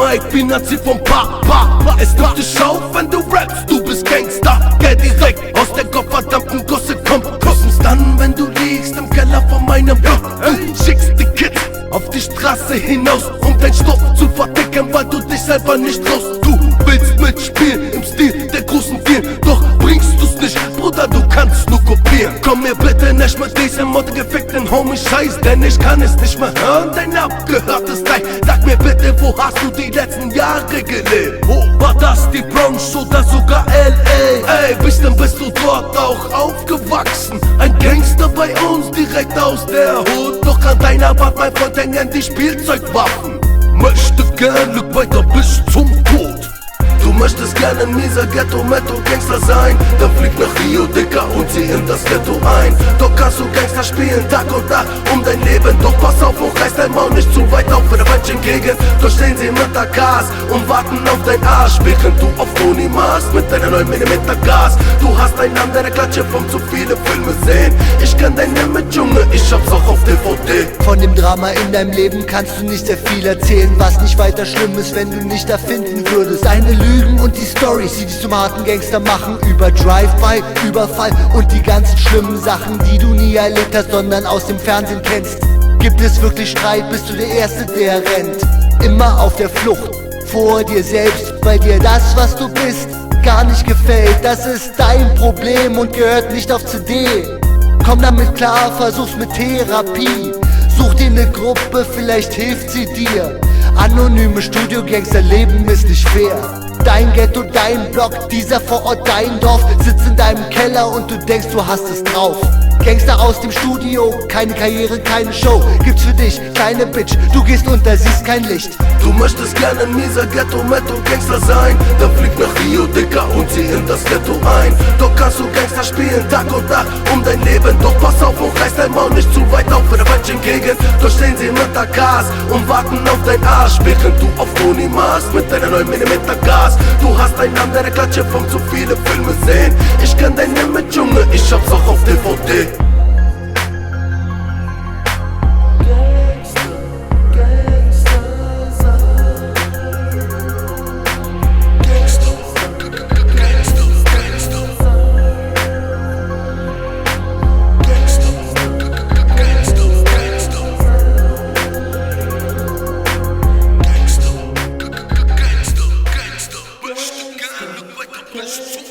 Mike, finanziert vom Papa. Es nimmt dich auf, wenn du rappst, du bist Gangster. Geld direkt aus der gottverdammten Gosse kommt. Kosmos dann, wenn du liegst im Keller von meinem Block. Du schickst die Kids auf die Straße hinaus, um dein Stoff zu verdecken, weil du dich selber nicht traust. Du willst mitspielen im Stil der großen Vier, doch bringst du's nicht, Bruder, du kannst nur kopieren. Komm mir bitte nicht mit diesem mordgefickten Homie-Scheiß, denn ich kann es nicht mehr hören, dein abgehörtes Teil. Sag mir bitte, wo hast du die letzten Jahre gelebt? Wo war das, die Bronx oder sogar L.A.? Ey, bestimmt bist du dort auch aufgewachsen. Ein Gangster bei uns, direkt aus der Hut. Doch an deiner Wand, mein Freund, hängen die Spielzeugwaffen. Möchte gern Glück weiter bis zum Tod. Du möchtest gerne ein mieser Ghetto-Metro-Gangster sein, dann flieg nach Rio, Dicker, und zieh in das Ghetto ein. Doch kannst du Gangster spielen, Tag und Nacht um dein Leben. Doch pass auf und reiß dein Maul nicht zu weit auf für der falschen Gegend. Doch stehen sie mit der Gas und warten auf dein Arsch, während du auf Toni machst mit deiner 9mm Gas. Du hast einen an deiner Klatsche vom zu viele Filme sehen. Ich kenn dein Image, Junge, ich hab's auch auf DVD. Von dem Drama in deinem Leben kannst du nicht sehr viel erzählen, was nicht weiter schlimm ist, wenn du nicht erfinden würdest. Deine Lügen und die Storys, die dich zum harten Gangster machen, über Drive-by, Überfall und die ganzen schlimmen Sachen, die du nie erlebt hast, sondern aus dem Fernsehen kennst. Gibt es wirklich Streit, bist du der Erste, der rennt. Immer auf der Flucht vor dir selbst, weil dir das, was du bist, gar nicht gefällt. Das ist dein Problem und gehört nicht auf CD. Komm damit klar, versuch's mit Therapie. Such dir ne Gruppe, vielleicht hilft sie dir. Anonyme Studio-Gangster-Leben ist nicht fair. Dein Ghetto, dein Block, dieser Vorort, dein Dorf, sitzt in deinem Keller und du denkst, du hast es drauf. Gangster aus dem Studio, keine Karriere, keine Show. Gibt's für dich, kleine Bitch, du gehst unter, siehst kein Licht. Du möchtest gerne ein mieser Ghetto-Metro-Gangster sein, dann flieg nach Rio, Dicker, und zieh in das Ghetto ein. Doch kannst du Gangster spielen, Tag und Nacht um dein Leben. Doch pass auf und reiß dein Maul nicht zu weit auf für der falschen Gegend. Doch stehen sie mit der Gas und warten auf dein Arsch, während du auf Toni machst mit deiner 9mm Gas. Du hast einen an deiner Klatsche vom zu viele Filme sehen. Ich kenn dein Image, Junge, ich hab's auch auf DVD. Let's